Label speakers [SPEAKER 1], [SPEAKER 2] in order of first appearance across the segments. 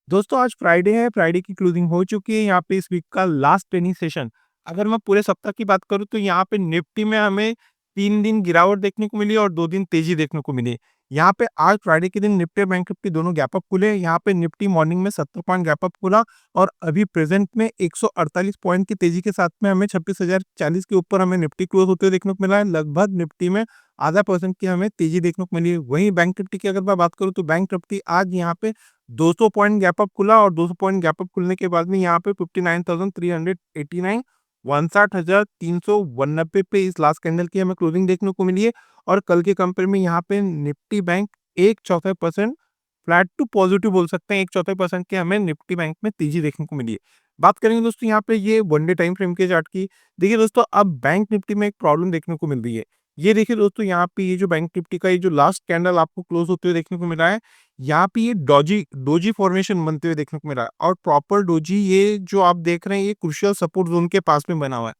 [SPEAKER 1] दोस्तों आज फ्राइडे है, फ्राइडे की क्लोजिंग हो चुकी है, यहाँ पे इस वीक का लास्ट ट्रेडिंग सेशन। अगर मैं पूरे सप्ताह की बात करूँ तो यहाँ पे निफ्टी में हमें 3 दिन गिरावट देखने को मिली और 2 दिन तेज़ी देखने को मिली। यहाँ पे आज फ्राइडे के दिन निफ्टी और बैंक निफ्टी दोनों गैप अप खुले। यहाँ पे निफ्टी मॉर्निंग में 70 पॉइंट गैप अप खुला और अभी प्रेज़ेंट में 148 पॉइंट की तेज़ी के साथ में हमें 26,040 के ऊपर हमें निफ्टी क्लोज़ होते हुए देखने को मिला है। लगभग निफ्टी में आधा % की हमें तेज़ी देखने को मिली है। वहीं बैंक निफ्टी की अगर मैं बात करूँ तो बैंक निफ्टी आज यहाँ पे 200 पॉइंट गैप अप खुला और 200 पॉइंट गैप अप खुलने के बाद में यहाँ पे 59,389 59,389 पे इस लास्ट कैंडल की हमें क्लोजिंग देखने को मिली है और कल के कंपेयर में यहाँ पे निफ्टी बैंक एक चौथाई परसेंट फ्लैट टू पॉजिटिव बोल सकते हैं। एक चौथाई परसेंट की हमें निफ्टी बैंक में तेजी देखने को मिली है। बात करेंगे दोस्तों यहाँ पे ये वन डे टाइम फ्रेम के चार्ट की। देखिए दोस्तों अब बैंक निफ्टी में एक प्रॉब्लम देखने को मिल रही है। ये देखिए दोस्तों यहाँ पे ये जो बैंक निफ्टी का ये जो लास्ट कैंडल आपको क्लोज होते हुए देखने को मिला है, यहाँ पे ये डोजी डोजी फॉर्मेशन बनते हुए देखने को मिला है और प्रॉपर डोजी ये जो आप देख रहे हैं ये क्रूशियल सपोर्ट जोन के पास में बना हुआ है।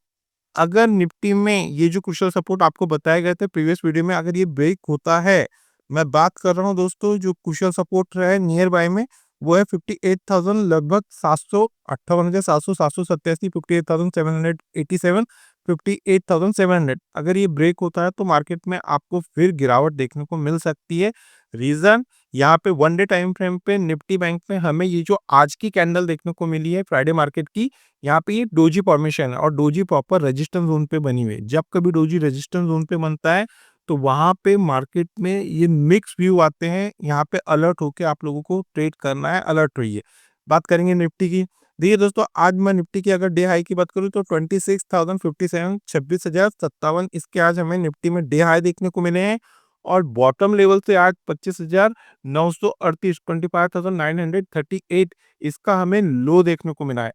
[SPEAKER 1] अगर निफ्टी में ये जो क्रूशियल सपोर्ट आपको बताए गए थे प्रीवियस वीडियो में, अगर ये ब्रेक होता है, मैं बात कर रहा हूँ दोस्तों जो क्रूशियल सपोर्ट है नियर बाय में, वो है 58,000 लगभग 758,700 787 58,787 58,700। अगर ये ब्रेक होता है तो मार्केट में आपको फिर गिरावट देखने को मिल सकती है। रीजन यहाँ पे वन डे टाइम फ्रेम पे निफ्टी बैंक में हमें ये जो आज की कैंडल देखने को मिली है फ्राइडे मार्केट की, यहाँ पे ये डोजी फॉर्मेशन है और डोजी प्रॉपर रेजिस्टेंस जोन पे बनी हुई है। जब कभी डोजी रेजिस्टेंस जोन पे बनता है तो वहां पे मार्केट में ये मिक्स व्यू आते हैं। यहाँ पे अलर्ट होके आप लोगों को ट्रेड करना है, अलर्ट रहिए। बात करेंगे निफ्टी की। देखिए दोस्तों आज मैं निफ्टी की अगर डे हाई की बात करूँ तो 26,057 26,057 इसके आज हमें निफ्टी में डे हाई देखने को मिले हैं और बॉटम लेवल से आज 25,938 25,938 इसका हमें लो देखने को मिला है।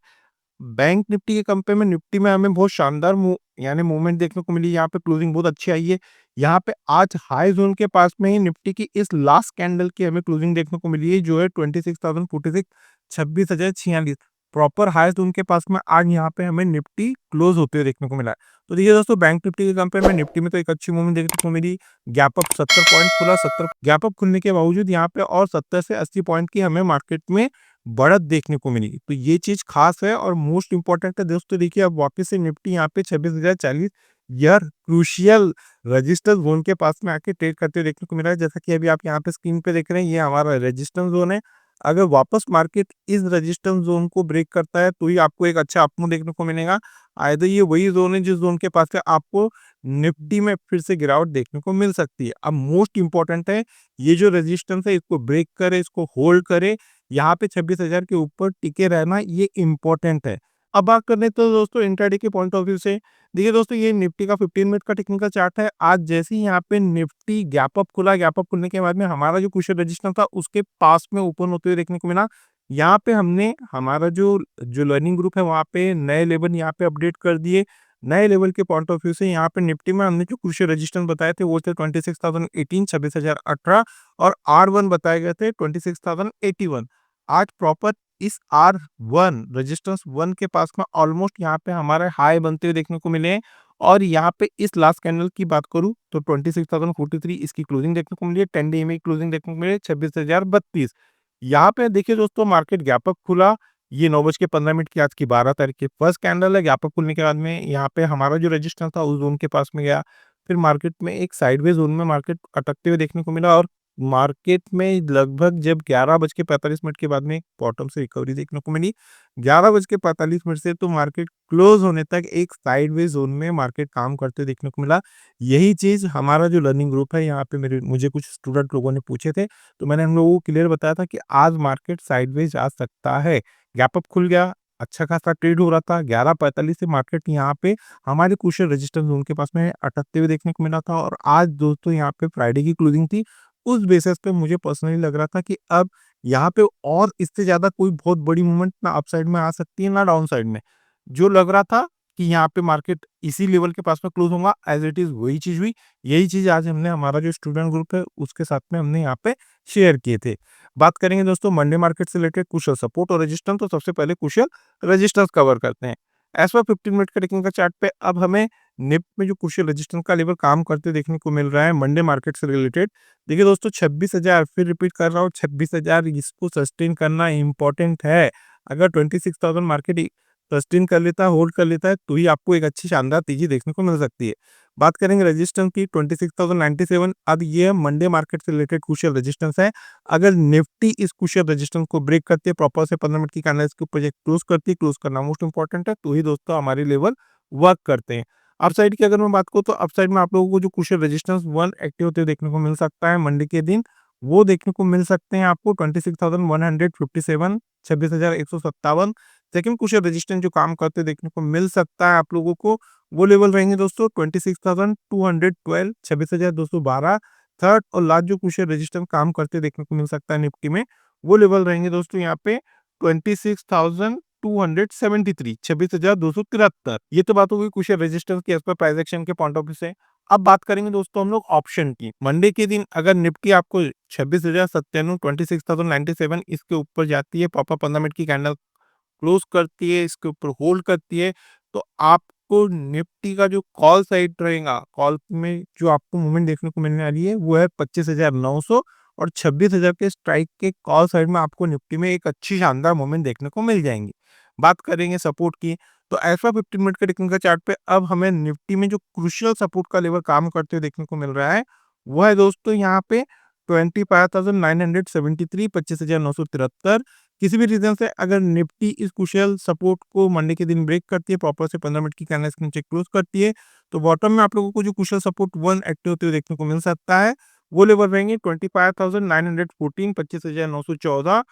[SPEAKER 1] बैंक निफ्टी के कंपेयर में निफ्टी में हमें बहुत शानदार यानी मूवमेंट देखने को मिली। यहाँ पे क्लोजिंग बहुत अच्छी आई है। यहाँ पे आज हाई जोन के पास में ही निफ्टी की इस लास्ट कैंडल की हमें क्लोजिंग देखने को मिली है जो है 26,046 26,046 प्रॉपर हाई जोन के पास में आज यहाँ पे हमें निफ्टी क्लोज होते हुए देखने को मिला है। तो देखिए दोस्तों बैंक निफ्टी के कंपेयर में निफ्टी में तो एक अच्छी मूवमेंट देखने को मिली। गैप अप 70 पॉइंट खुला, 70 गैप अप खुलने के बावजूद यहाँ पे और 70 से 80 पॉइंट की हमें मार्केट में बढ़त देखने को मिली। तो ये चीज़ ख़ास है और मोस्ट इम्पोर्टेंट है दोस्तों। देखिए अब वापस से निफ्टी यहाँ पे 26,040 ईयर क्रूशियल रेजिस्टेंस ज़ोन के पास में आके ट्रेड करते हुए देखने को मिला है। जैसा कि अभी आप यहाँ पे स्क्रीन पे देख रहे हैं, ये हमारा रेजिस्टेंस ज़ोन है। अगर वापस मार्केट इस रेजिस्टेंस ज़ोन को ब्रेक करता है तो ही आपको एक अच्छा अपमूव देखने को मिलेगा। आइदर ये वही ज़ोन है जिस ज़ोन के पास से आपको निफ्टी में फिर से गिरावट देखने को मिल सकती है। अब मोस्ट इम्पोर्टेंट है ये जो रेजिस्टेंस है इसको ब्रेक करे, इसको होल्ड करे, यहाँ पे 26,000 के ऊपर टिके रहना ये इम्पोर्टेंट है। अब बात करने तो दोस्तों इंट्राडे के पॉइंट ऑफ व्यू से, देखिए दोस्तों ये निफ्टी का 15 मिनट का टेक्निकल चार्ट है। आज जैसे ही यहाँ पे निफ्टी गैप अप खुला, गैप अप खुलने के बाद में हमारा जो क्रूशियल रेजिस्टेंस था उसके पास में ओपन होते हुए देखने को मिला। यहाँ पे हमने हमारा जो जो लर्निंग ग्रुप है वहाँ पे नए लेवल यहाँ पे अपडेट कर दिए। नए लेवल के पॉइंट ऑफ व्यू से यहाँ पे निफ्टी में हमने जो क्रूशियल रेजिस्टेंस बताए थे वो थे 26,018 26,018 और R1 बताए गए थे 26,081। आज प्रॉपर इस R1 रेजिस्टेंस 1 के पास में ऑलमोस्ट यहाँ पे हमारे हाई बनते हुए देखने को मिले हैं और यहाँ पे इस लास्ट कैंडल की बात करूँ तो 26,043 इसकी क्लोजिंग देखने को मिली है। 10 डे में क्लोजिंग देखने को मिली है 26,032। यहाँ पे देखिए दोस्तों मार्केट गैप अप खुला। ये 9:15 की आज की 12 तारीख की फर्स्ट कैंडल है। गैप अप खुलने के बाद में यहाँ पे हमारा जो रेजिस्टेंस था उस जोन के पास में गया। फिर मार्केट में एक साइडवेज जोन में मार्केट अटकते हुए देखने को मिला और मार्केट में लगभग जब 11:45 के बाद में बॉटम से रिकवरी देखने को मिली। 11:45 से तो मार्केट क्लोज होने तक एक साइडवेज जोन में मार्केट काम करते देखने को मिला। यही चीज़ हमारा जो लर्निंग ग्रुप है यहाँ पे मेरे मुझे कुछ स्टूडेंट लोगों ने पूछे थे, तो मैंने हम लोगों को क्लियर बताया था कि आज मार्केट साइडवेज आ सकता है। गैप अप खुल गया, अच्छा खासा ट्रेड हो रहा था। 11:45 से मार्केट यहाँ पे हमारे क्रूशियल रेजिस्टेंस जोन के पास में अटकते हुए देखने को मिला था और आज दोस्तों यहाँ पे फ्राइडे की क्लोजिंग थी। उस बेसिस पे मुझे पर्सनली लग रहा था कि अब यहाँ पे और इससे ज़्यादा कोई बहुत बड़ी मूवमेंट ना अपसाइड में आ सकती है ना डाउन साइड में। जो लग रहा था कि यहाँ पे मार्केट इसी लेवल के पास में क्लोज होगा, एज़ इट इज़ वही चीज़ हुई। यही चीज़ आज हमने हमारा जो स्टूडेंट ग्रुप है उसके साथ में हमने यहाँ पे शेयर किए थे। बात करेंगे दोस्तों मंडे मार्केट से रिलेटेड क्रूशियल सपोर्ट और रेजिस्टेंस, तो सबसे पहले क्रूशियल रेजिस्टेंस कवर करते हैं। एज़ पर 15 मिनट के टेक्निकल चार्ट पे अब हमें निफ्टी में जो क्रूशियल रेजिस्टेंस का लेवल काम करते देखने को मिल रहा है मंडे मार्केट से रिलेटेड। देखिए दोस्तों 26,000 फिर रिपीट कर रहा हूँ 26,000 इसको सस्टेन करना इम्पोर्टेंट है। अगर 26,000 मार्केट सस्टेन कर लेता है, होल्ड कर लेता है तो ही आपको एक अच्छी शानदार तेजी देखने को मिल सकती है। बात करेंगे रेजिस्टेंस की 26,097। अब ये मंडे मार्केट से रिलेटेड क्रूशियल रेजिस्टेंस है। अगर निफ्टी इस क्रूशियल रेजिस्टेंस को ब्रेक करती है, प्रॉपर से 15 मिनट की कैंडल इसके ऊपर क्लोज करती है, क्लोज करना मोस्ट इंपॉर्टेंट है, तो ही दोस्तों हमारे लेवल वर्क करते हैं। अपसाइड की अगर मैं बात करूँ तो अपसाइड में आप लोगों को जो क्रूशियल रेजिस्टेंस 1 एक्टिव होते हुए देखने को मिल सकता है मंडे के दिन, वो देखने को मिल सकते हैं आपको 26,157, 26,157। सेकंड क्रूशियल रेजिस्टेंस जो काम करते देखने को मिल सकता है आप लोगों को, वो लेवल रहेंगे दोस्तों 26,212, 26,212। थर्ड और लास्ट जो क्रूशियल रेजिस्टेंस काम करते देखने को मिल सकता है निफ्टी में, वो लेवल रहेंगे दोस्तों यहाँ पे 26,273, 26,273। ये तो बात हो गई क्रूशियल रेजिस्टेंस की एज पर प्राइस एक्शन के पॉइंट ऑफ व्यू से। अब बात करेंगे दोस्तों हम लोग ऑप्शन की। मंडे के दिन अगर निफ्टी आपको 26,097, 26,097 इसके ऊपर जाती है, प्रॉपर 15 मिनट की कैंडल क्लोज करती है, इसके ऊपर होल्ड करती है, तो आपको निफ्टी का जो कॉल साइड रहेगा, कॉल में जो आपको मूवमेंट देखने को मिलने वाली है वो है 25,900 और 26,000 के स्ट्राइक के कॉल साइड में आपको निफ्टी में एक अच्छी शानदार मूवमेंट देखने को मिल जाएंगी। बात करेंगे सपोर्ट की, तो ऐसा 15 मिनट के टेक्निकल चार्ट पे अब हमें निफ्टी में जो क्रूशियल सपोर्ट का लेवल काम करते हुए देखने को मिल रहा है, वो है दोस्तों यहाँ पे 25,973, 25,973। किसी भी रीजन से अगर निफ्टी इस क्रूशियल सपोर्ट को मंडे के दिन ब्रेक करती है, प्रॉपर से 15 मिनट की कैंडल के नीचे क्लोज करती है, तो बॉटम में आप लोगों को जो क्रूशियल सपोर्ट 1 एक्टिव होते हुए देखने को मिल सकता है, वो लेवल रहेंगे 25,914, 25,914।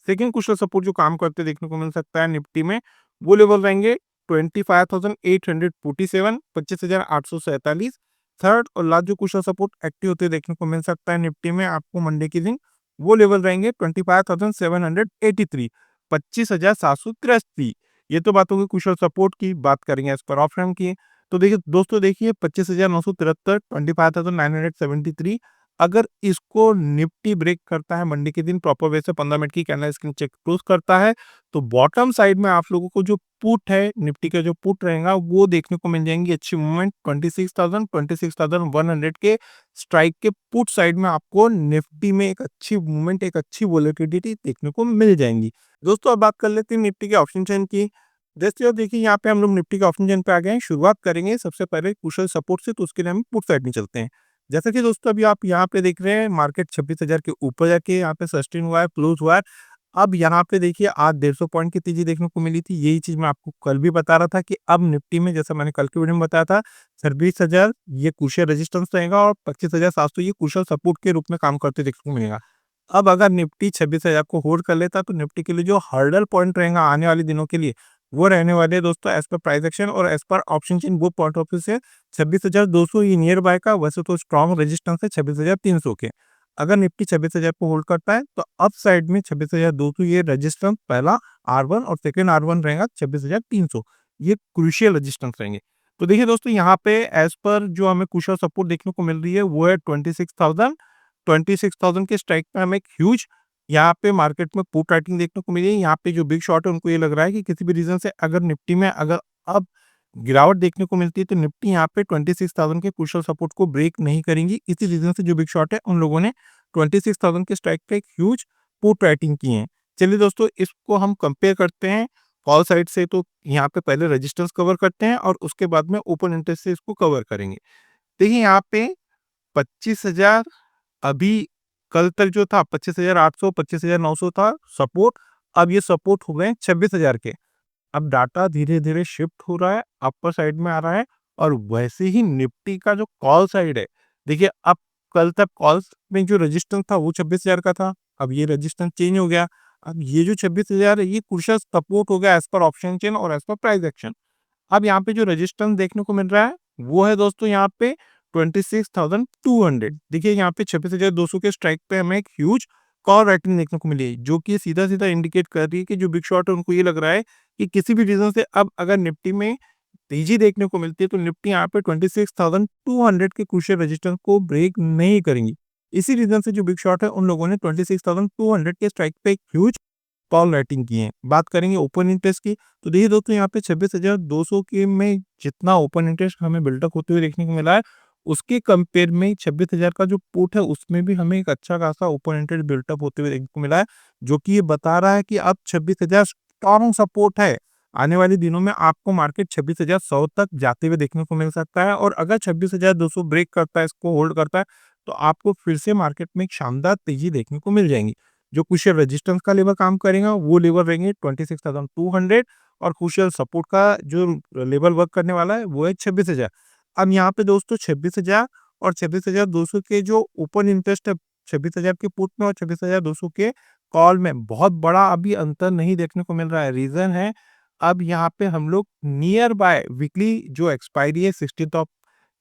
[SPEAKER 1] सेकंड क्रूशियल सपोर्ट जो काम करते देखने को मिल सकता है निफ्टी में, वो लेवल रहेंगे 25,847, 25,847। थर्ड और लास्ट जो क्रूशियल सपोर्ट एक्टिव होते देखने को मिल सकता है निफ्टी में आपको मंडे के दिन, वो लेवल रहेंगे 25,783, 25,783। ये तो बात होगी कुशल सपोर्ट की। बात करेंगे एज पर ऑप्शन की, तो देखिए दोस्तों, देखिए 25,973, 25,973 अगर इसको निफ्टी ब्रेक करता है मंडे के दिन, प्रॉपर वे से 15 मिनट की कैंडल स्क्रीन चेक क्लोज करता है, तो बॉटम साइड में आप लोगों को जो पुट है, निफ्टी का जो पुट रहेगा, वो देखने को मिल जाएंगी अच्छी मूवमेंट 26,000, 26,100 के स्ट्राइक के पुट साइड में आपको निफ्टी में एक अच्छी मूवमेंट, एक अच्छी वोलेटिलिटी देखने को मिल जाएंगी। दोस्तों अब बात कर लेते हैं निफ्टी के ऑप्शन चेन की। दोस्तों देखिए यहाँ पे हम लोग निफ्टी के ऑप्शन चेन पे आ गए हैं। शुरुआत करेंगे सबसे पहले कुशल सपोर्ट से, तो उसके लिए हम पुट साइड में चलते हैं। जैसा कि दोस्तों अभी आप यहाँ पे देख रहे हैं, मार्केट 26,000 के ऊपर जाके यहाँ पे सस्टेन हुआ है, क्लोज हुआ है। अब यहाँ पे देखिए आज 150 पॉइंट की तेजी देखने को मिली थी। यही चीज मैं आपको कल भी बता रहा था कि अब निफ्टी में, जैसा मैंने कल के वीडियो में बताया था, 26,000 ये क्रूशियल रेजिस्टेंस रहेगा और 25,700 ये क्रूशियल सपोर्ट के रूप में काम करते देखने को मिलेगा। अब अगर निफ्टी 26,000 को होल्ड कर लेता, तो निफ्टी के लिए जो हर्डल पॉइंट रहेगा आने वाले दिनों के लिए, वो रहने वाले हैं दोस्तों एज पर प्राइस एक्शन और एज पर ऑप्शन चेन, वो पॉइंट ऑफ व्यू से 26,200 ये नियर बाय का, वैसे तो स्ट्रॉन्ग रेजिस्टेंस है 26,300 के। अगर निफ्टी 26,000 को होल्ड करता है, तो अप साइड में 26,200 ये रेजिस्टेंस पहला R1 और सेकंड R1 रहेगा 26,300, ये क्रूशियल रेजिस्टेंस रहेंगे। तो देखिए दोस्तों, यहाँ पे एज पर जो हमें क्रूशियल सपोर्ट देखने को मिल रही है, वो है 26,000, 26,000 के स्ट्राइक पे हमें एक ह्यूज यहाँ पे मार्केट में पुट राइटिंग देखने को मिली है। यहाँ पे जो बिग शॉट है, उनको ये लग रहा है कि किसी भी रीजन से अगर निफ्टी में अगर अब गिरावट देखने को मिलती है, तो निफ्टी यहाँ पे 26,000 के क्रूशियल सपोर्ट को ब्रेक नहीं करेंगी। इसी रीजन से जो बिग शॉट है, उन लोगों ने 26,000 के स्ट्राइक पे एक ह्यूज पुट राइटिंग की है। चलिए दोस्तों, इसको हम कंपेयर करते हैं कॉल साइड से। तो यहाँ पे पहले रेजिस्टेंस कवर करते हैं और उसके बाद में ओपन इंटरेस्ट से इसको कवर करेंगे। देखिए यहाँ पे 25,000 अभी कल तक जो था 25,800, 25,900 था सपोर्ट। अब ये सपोर्ट हो गए 26,000 के। अब डाटा धीरे-धीरे शिफ्ट हो रहा है, अपर साइड में आ रहा है और वैसे ही निफ्टी का जो कॉल साइड है, देखिए अब कल तक कॉल्स में जो रेजिस्टेंस था वो 26,000 का था, अब ये रेजिस्टेंस चेंज हो गया। अब ये जो 26,000 है, ये क्रूशियल सपोर्ट हो गया एज पर ऑप्शन चेन और एज पर प्राइस एक्शन। अब यहाँ पे जो रेजिस्टेंस देखने को मिल रहा है, वो है दोस्तों यहाँ पे 26,200। देखिए यहाँ पे 26,200 के स्ट्राइक पे हमें एक ह्यूज कॉल राइटिंग देखने को मिली है, जो कि सीधा-सीधा इंडिकेट कर रही है कि जो बिग शॉट है, उनको ये लग रहा है कि किसी भी रीजन से अब अगर निफ्टी में तेजी देखने को मिलती है, तो निफ्टी यहाँ पे 26,200 के क्रूशियल रेजिस्टेंस को ब्रेक नहीं करेंगी। इसी रीजन से जो बिग शॉट है, उन लोगों ने 26,200 के स्ट्राइक पे एक ह्यूज कॉल राइटिंग की है। बात करेंगे ओपन इंटरेस्ट की, तो देखिए दोस्तों यहाँ पे 26,200 के में जितना ओपन इंटरेस्ट हमें बिल्डअप होते हुए देखने को मिला है, उसके कंपेयर में 26,000 का जो पुट है उसमें भी हमें एक अच्छा खासा ओपन इंटरेस्ट बिल्डअप होते हुए देखने को मिला है, जो कि ये बता रहा है कि अब 26,000 स्ट्रॉन्ग सपोर्ट है। आने वाले दिनों में आपको मार्केट 26,100 तक जाते हुए देखने को मिल सकता है, और अगर 26,200 ब्रेक करता है, इसको होल्ड करता है, तो आपको फिर से मार्केट में एक शानदार तेजी देखने को मिल जाएगी। जो क्रूशियल रेजिस्टेंस का लेवल काम करेगा वो लेवल रहेंगे 26,200, और क्रूशियल सपोर्ट का जो लेवल वर्क करने वाला है वो है 26,000। अब यहाँ पे दोस्तों 26,000 और 26,200 के जो ओपन इंटरेस्ट है 26,000 के पुट में और 26,200 के कॉल में बहुत बड़ा अभी अंतर नहीं देखने को मिल रहा है। रीजन है, अब यहाँ पे हम लोग नियर बाय वीकली जो एक्सपायरी है 16th ऑफ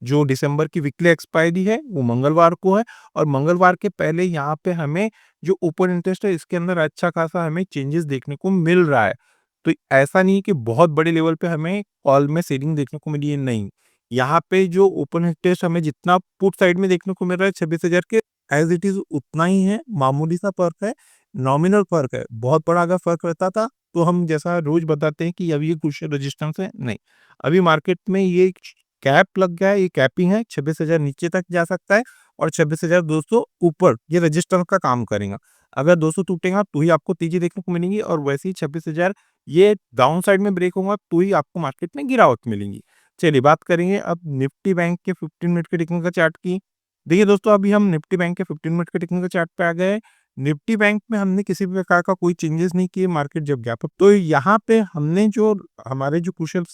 [SPEAKER 1] जो दिसंबर की वीकली एक्सपायरी है वो मंगलवार को है, और मंगलवार के पहले यहाँ पे हमें जो ओपन इंटरेस्ट है इसके अंदर अच्छा खासा हमें चेंजेस देखने को मिल रहा है। तो ऐसा नहीं कि बहुत बड़े लेवल पे हमें कॉल में सेलिंग देखने को मिली है, नहीं। यहाँ पे जो ओपन इंटरेस्ट हमें जितना पुट साइड में देखने को मिल रहा है 26,000 के, एज इट इज उतना ही है, मामूली सा फर्क है, नॉमिनल फर्क है। बहुत बड़ा अगर फर्क रहता था तो हम जैसा रोज बताते हैं कि अभी ये क्रूशियल रेजिस्टेंस है, नहीं। अभी मार्केट में ये कैप लग गया है, ये कैपिंग है, 26,000 नीचे तक जा सकता है और 26,200 ऊपर ये रेजिस्टेंस का काम करेगा। अगर 200 टूटेगा तो ही आपको तेजी देखने को मिलेगी, और वैसे ही 26,000 ये डाउन साइड में ब्रेक होगा तो ही आपको मार्केट में गिरावट मिलेगी। चलिए बात करेंगे अब निफ्टी बैंक के 15 मिनट के टेक्निकल चार्ट की। देखिए दोस्तों, अभी हम निफ्टी बैंक के 15 मिनट के टेक्निकल चार्ट पे आ गए हैं। निफ्टी बैंक में हमने किसी भी प्रकार का कोई चेंजेस नहीं किए, मार्केट जब गैप अप, तो यहाँ पे हमने जो हमारे जो क्रूशियल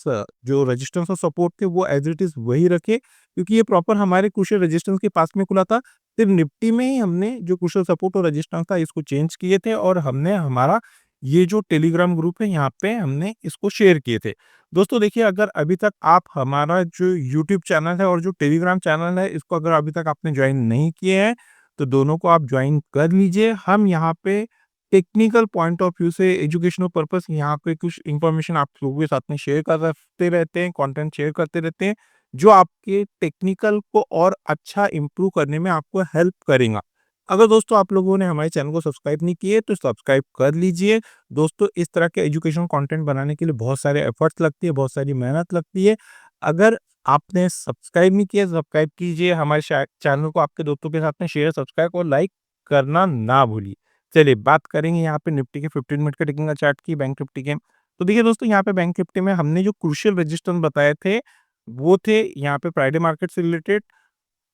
[SPEAKER 1] जो रेजिस्टेंस और सपोर्ट थे वो एज इट इज वही रखे, क्योंकि ये प्रॉपर हमारे क्रूशियल रेजिस्टेंस के पास में खुला था। सिर्फ निफ्टी में ही हमने जो क्रूशियल सपोर्ट और रेजिस्टेंस था इसको चेंज किए थे, और हमने हमारा ये जो टेलीग्राम ग्रुप है यहाँ पे हमने इसको शेयर किए थे। दोस्तों देखिए, अगर अभी तक आप हमारा जो यूट्यूब चैनल है और जो टेलीग्राम चैनल है इसको अगर अभी तक आपने ज्वाइन नहीं किए हैं, तो दोनों को आप ज्वाइन कर लीजिए। हम यहाँ पे टेक्निकल पॉइंट ऑफ व्यू से एजुकेशनल पर्पस यहाँ पे कुछ इन्फॉर्मेशन आप लोगों के साथ में शेयर करते रहते हैं, कंटेंट शेयर करते रहते हैं, जो आपके टेक्निकल को और अच्छा इम्प्रूव करने में आपको हेल्प करेगा। अगर दोस्तों आप लोगों ने हमारे चैनल को सब्सक्राइब नहीं किए तो सब्सक्राइब कर लीजिए। दोस्तों, इस तरह के एजुकेशनल कंटेंट बनाने के लिए बहुत सारे एफर्ट्स लगती है, बहुत सारी मेहनत लगती है। अगर आपने सब्सक्राइब नहीं किया, सब्सक्राइब कीजिए हमारे चैनल को, आपके दोस्तों के साथ में शेयर, सब्सक्राइब और लाइक करना ना भूलिए। चलिए बात करेंगे यहाँ पे निफ्टी के 15 मिनट के टेक्निकल चार्ट की, बैंक निफ्टी के। तो देखिए दोस्तों, यहाँ पे बैंक निफ्टी में हमने जो क्रूशियल रेजिस्टेंस बताए थे वो थे यहाँ पे फ्राइडे मार्केट से रिलेटेड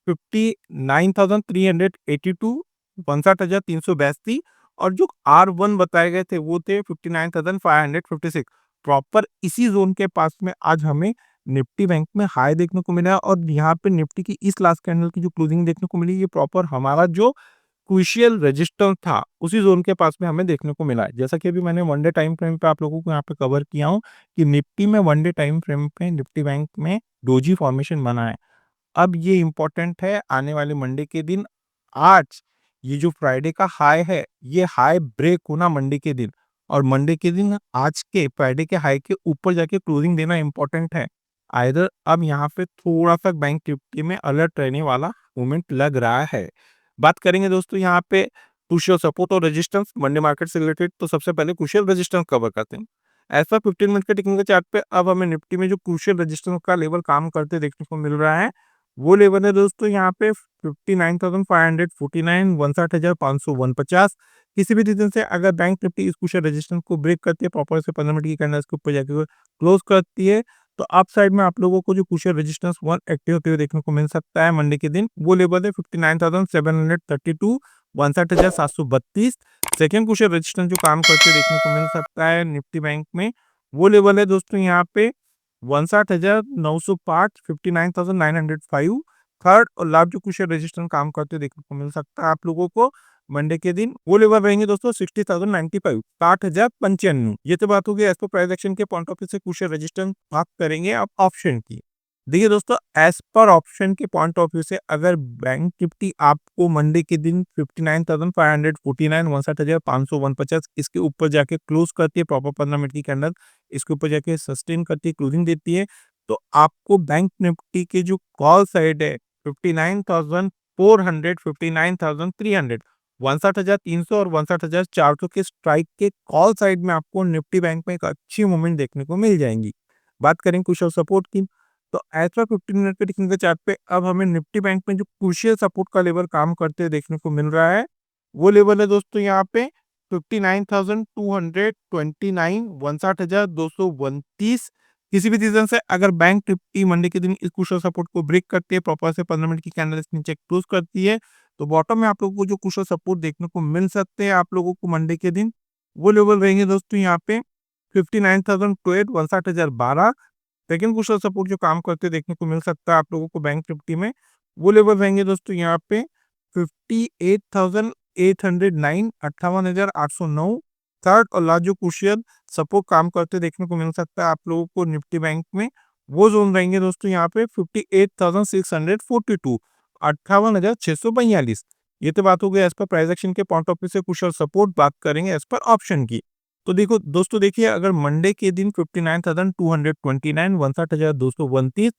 [SPEAKER 1] 59,382, 59,382, और जो R1 बताए गए थे वो थे 59,556। प्रॉपर इसी जोन के पास में आज हमें निफ्टी बैंक में हाई देखने को मिला है, और यहाँ पे निफ्टी की इस लास्ट कैंडल की जो क्लोजिंग देखने को मिली, ये प्रॉपर हमारा जो क्रूशियल रजिस्टर था उसी जोन के पास में हमें देखने को मिला है। जैसा कि अभी मैंने वन डे टाइम फ्रेम पे आप लोगों को यहाँ पे कवर किया हूँ कि निफ्टी में वन डे टाइम फ्रेम पे निफ्टी बैंक में डोजी फॉर्मेशन बना है। अब ये इम्पोर्टेंट है आने वाले मंडे के दिन। आज ये जो फ्राइडे का हाई है, ये हाई ब्रेक होना मंडे के दिन, और मंडे के दिन आज के फ्राइडे के हाई के ऊपर जाके क्लोजिंग देना इम्पोर्टेंट है। आइदर अब यहाँ पे थोड़ा सा बैंक निफ्टी में अलर्ट रहने वाला मूवमेंट लग रहा है। बात करेंगे दोस्तों यहाँ पे क्रूशियल सपोर्ट और रेजिस्टेंस मंडे मार्केट से रिलेटेड, तो सबसे पहले क्रूशियल रेजिस्टेंस कवर करते हैं। ऐसा 15 मिनट के टेक्निकल चार्ट पे अब हमें निफ्टी में जो क्रूशियल रेजिस्टेंस का लेवल काम करते देखने को मिल रहा है, वो लेवल है दोस्तों यहाँ पे 59,549, 59,549। किसी भी रीजन से अगर बैंक निफ्टी इस क्रूशियल रेजिस्टेंस को ब्रेक करती है, प्रॉपर से 15 मिनट की कैंडल्स के ऊपर जाकर क्लोज करती है, तो अप साइड में आप लोगों को जो क्रूशियल रेजिस्टेंस 1 एक्टिव होते हुए देखने को मिल सकता है मंडे के दिन। वो लेवल है 59,732, 62,732। सेकेंड क्रूशियल रेजिस्टेंस जो काम करते देखने को मिल सकता है निफ्टी बैंक में, वो लेवल है दोस्तों यहाँ पे 59,905, 59,905। थर्ड और लास्ट जो क्रूशियल रेजिस्टेंस काम करते देखने को मिल सकता है आप लोगों को मंडे के दिन, वो लेवल रहेंगे दोस्तों 60,095, 60,095। ये तो बात होगी एज पर प्राइस एक्शन के पॉइंट ऑफ व्यू से क्रूशियल रेजिस्टेंस बात करेंगे अब ऑप्शन की। देखिए दोस्तों, एज पर ऑप्शन के पॉइंट ऑफ व्यू से अगर बैंक निफ्टी आपको मंडे के दिन 59,549, 59,549 इसके ऊपर जाके क्लोज करती है, प्रॉपर 15 मिनट की कैंडल इसके ऊपर जाके सस्टेन करती है, क्लोजिंग देती है, तो आपको बैंक निफ्टी के जो कॉल साइड है 59,400, 59,300, 59,300 और 59,400 के स्ट्राइक के कॉल साइड में आपको निफ्टी बैंक में एक अच्छी मूवमेंट देखने को मिल जाएंगी। बात करें क्रूशियल सपोर्ट की, तो एज पर 15 मिनट के टेक्निकल चार्ट पे अब हमें निफ्टी बैंक में जो क्रूशियल सपोर्ट का लेवल काम करते हुए देखने को मिल रहा है, वो लेवल है दोस्तों यहाँ पे 59,229, 59,229। किसी भी रीजन से अगर बैंक निफ्टी मंडे के दिन इस क्रूशियल सपोर्ट को ब्रेक करती है, प्रॉपर से 15 मिनट की कैंडल नीचे क्लोज करती है, तो बॉटम में आप लोगों को जो क्रूशियल सपोर्ट देखने को मिल सकते हैं आप लोगों को मंडे के दिन, वो लेवल रहेंगे दोस्तों यहाँ पे 59,012, 59,012। सेकंड क्रूशियल सपोर्ट जो काम करते देखने को मिल सकता है आप लोगों को बैंक निफ्टी में, वो लेवल रहेंगे दोस्तों यहाँ पे 58,809, 58,809। थर्ड और लास्ट जो क्रूशियल सपोर्ट काम करते देखने को मिल सकता है आप लोगों को निफ्टी बैंक में, वो जोन रहेंगे दोस्तों यहाँ पे 58,642, 58,642। ये तो बात हो गई एज पर प्राइस एक्शन के पॉइंट ऑफ व्यू से क्रूशियल सपोर्ट। बात करेंगे एज पर ऑप्शन की, तो देखो दोस्तों, देखिए अगर मंडे के दिन 59,229, 59,229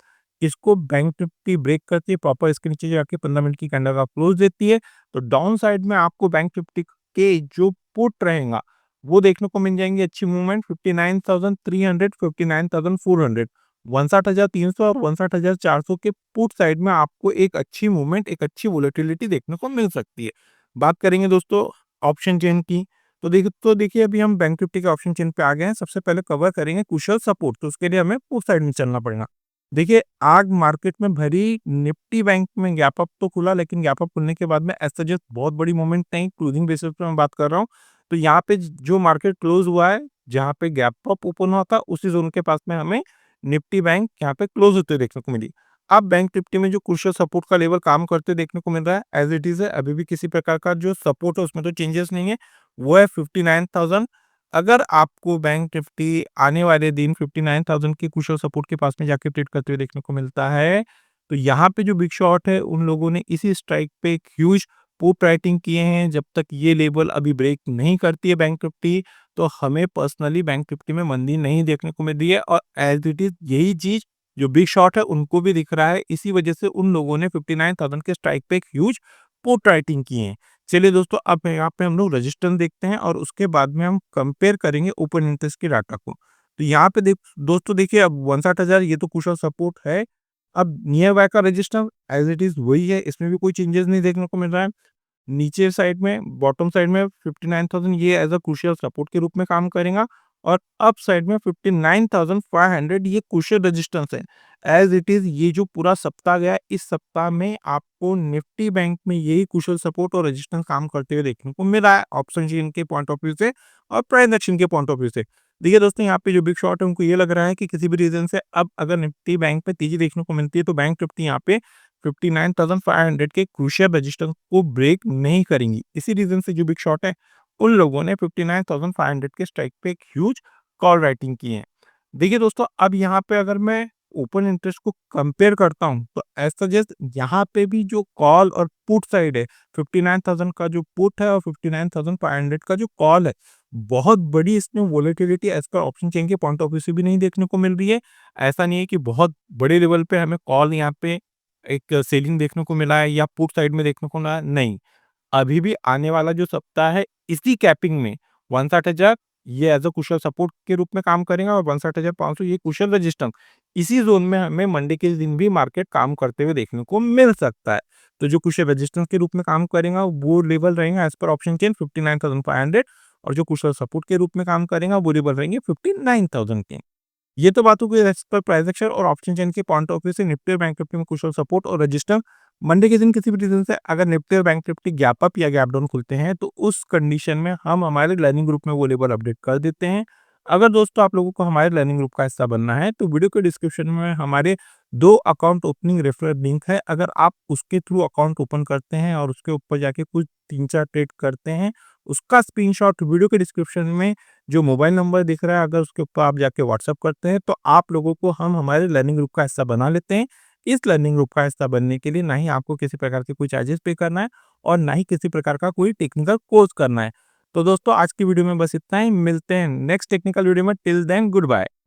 [SPEAKER 1] इसको बैंक निफ्टी ब्रेक करती है, प्रॉपर इसके नीचे जाके 15 मिनट की कैंडल का क्लोज देती है, तो डाउन साइड में आपको बैंक निफ्टी के जो पुट रहेगा वो देखने को मिल जाएंगे अच्छी मूवमेंट 59,300, 59,400, 59,300 और 59,400 के पुट साइड में आपको एक अच्छी मूवमेंट, एक अच्छी वोलेटिलिटी देखने को मिल सकती है। बात करेंगे दोस्तों ऑप्शन चेन की, तो देखिए अभी हम बैंक निफ्टी के ऑप्शन चेन पे आ गए हैं। सबसे पहले कवर करेंगे क्रूशियल सपोर्ट, तो उसके लिए हमें पुट साइड में चलना पड़ेगा। देखिए आज मार्केट में भरी निफ्टी बैंक में गैप अप तो खुला, लेकिन गैप अप खुलने के बाद में ऐसा जस्ट बहुत बड़ी मूवमेंट नहीं, क्लोजिंग बेसिस पे मैं बात कर रहा हूँ। तो यहाँ पे जो मार्केट क्लोज हुआ है, जहाँ पे गैप अप ओपन हुआ था, उसी जोन के पास में हमें निफ्टी बैंक यहाँ पे क्लोज होते देखने को मिली। अब बैंक निफ्टी में जो क्रूशियल सपोर्ट का लेवल काम करते देखने को मिल रहा है एज इट इज है, अभी भी किसी प्रकार का जो सपोर्ट है उसमें तो चेंजेस नहीं है, वो है 59,000। अगर आपको बैंक निफ्टी आने वाले दिन 59,000 की क्रूशियल सपोर्ट के पास में जाके ट्रेड करते हुए देखने को मिलता है, तो यहाँ पे जो बिग शॉट है उन लोगों ने इसी स्ट्राइक पे एक ह्यूज पुट राइटिंग किए हैं। जब तक ये लेवल अभी ब्रेक नहीं करती है बैंक निफ्टी, तो हमें पर्सनली बैंक निफ्टी में मंदी नहीं देखने को मिल रही है, और एज इट इज यही चीज जो बिग शॉट है उनको भी दिख रहा है। इसी वजह से उन लोगों ने 59,000 के स्ट्राइक पे एक ह्यूज पुट राइटिंग की है। चलिए दोस्तों, अब यहाँ पे हम लोग रेजिस्टेंस देखते हैं और उसके बाद में हम कंपेयर करेंगे ओपन इंटरेस्ट के डाटा को। तो यहाँ पे दोस्तों देखिए, अब 59,000 ये तो क्रूशियल सपोर्ट है। अब नियर बाय का रेजिस्टेंस एज इट इज वही है, इसमें भी कोई चेंजेस नहीं देखने को मिल रहा है। नीचे साइड में, बॉटम साइड में 59,000 ये एज अ क्रूशियल सपोर्ट के रूप में काम करेगा, और अप साइड में 59,500 ये क्रूशियल रेजिस्टेंस है। एज इट इज ये जो पूरा सप्ताह गया, इस सप्ताह में आपको निफ्टी बैंक में यही क्रूशियल सपोर्ट और रेजिस्टेंस काम करते हुए देखने को मिला है, ऑप्शन चेन के पॉइंट ऑफ व्यू से और प्राइस एक्शन के पॉइंट ऑफ व्यू से। देखिए दोस्तों, यहाँ पे जो बिग शॉट है उनको ये लग रहा है कि किसी भी रीजन से अब अगर निफ्टी बैंक पे तेजी देखने को मिलती है, तो बैंक निफ्टी यहाँ पे 59,500 के क्रूशियल रेजिस्टेंस को ब्रेक नहीं करेंगी। इसी रीजन से जो बिग शॉट है, उन लोगों ने 59,500 के स्ट्राइक पे एक ह्यूज कॉल राइटिंग की है। देखिए दोस्तों, अब यहाँ पे अगर मैं ओपन इंटरेस्ट को कंपेयर करता हूँ, तो एज सजेस्ट यहाँ पे भी जो कॉल और पुट साइड है, 59,000 का जो पुट है और 59,500 का जो कॉल है, बहुत बड़ी इसमें volatility as per option chain के पॉइंट ऑफ व्यू से भी नहीं देखने को मिल रही है। ऐसा नहीं है कि बहुत बड़े लेवल पे हमें कॉल यहाँ पे एक सेलिंग देखने को मिला है या पुट साइड में देखने को मिला है, नहीं। अभी भी आने वाला जो सप्ताह है, इसी कैपिंग में 59,000 ये एज अ कुशल सपोर्ट के रूप में काम करेगा, और 59,500 ये कुशल रेजिस्टेंस, इसी जोन में हमें मंडे के दिन भी मार्केट काम करते हुए देखने को मिल सकता है। तो जो कुशल रेजिस्टेंस के रूप में काम करेगा वो लेवल रहेगा एज पर ऑप्शन चेन 59,500, और जो कुशल सपोर्ट के रूप में काम करेगा वो लेवल रहेंगे 59,000 के। ये तो बात हो गई एज पर प्राइस एक्शन और ऑप्शन चेन के पॉइंट ऑफ व्यू से निफ्टी और बैंक निफ्टी में कुशल सपोर्ट और रजिस्टर। मंडे के दिन किसी भी रीजन से अगर निफ्टी और बैंक निफ्टी गैप अप या गैप डाउन खुलते हैं, तो उस कंडीशन में हम हमारे लर्निंग ग्रुप में वो लेवल अपडेट कर देते हैं। अगर दोस्तों आप लोगों को हमारे लर्निंग ग्रुप का हिस्सा बनना है, तो वीडियो के डिस्क्रिप्शन में हमारे 2 अकाउंट ओपनिंग रेफरल लिंक है। अगर आप उसके थ्रू अकाउंट ओपन करते हैं और उसके ऊपर जाके कुछ 3-4 ट्रेड करते हैं, उसका स्क्रीनशॉट वीडियो के डिस्क्रिप्शन में जो मोबाइल नंबर दिख रहा है, अगर उसके ऊपर आप जाके व्हाट्सअप करते हैं, तो आप लोगों को हम हमारे लर्निंग ग्रुप का हिस्सा बना लेते हैं। इस लर्निंग ग्रुप का हिस्सा बनने के लिए ना ही आपको किसी प्रकार के कोई चार्जेस पे करना है, और ना ही किसी प्रकार का कोई टेक्निकल कोर्स करना है। तो दोस्तों, आज की वीडियो में बस इतना ही। मिलते हैं नेक्स्ट टेक्निकल वीडियो में। Till then good bye.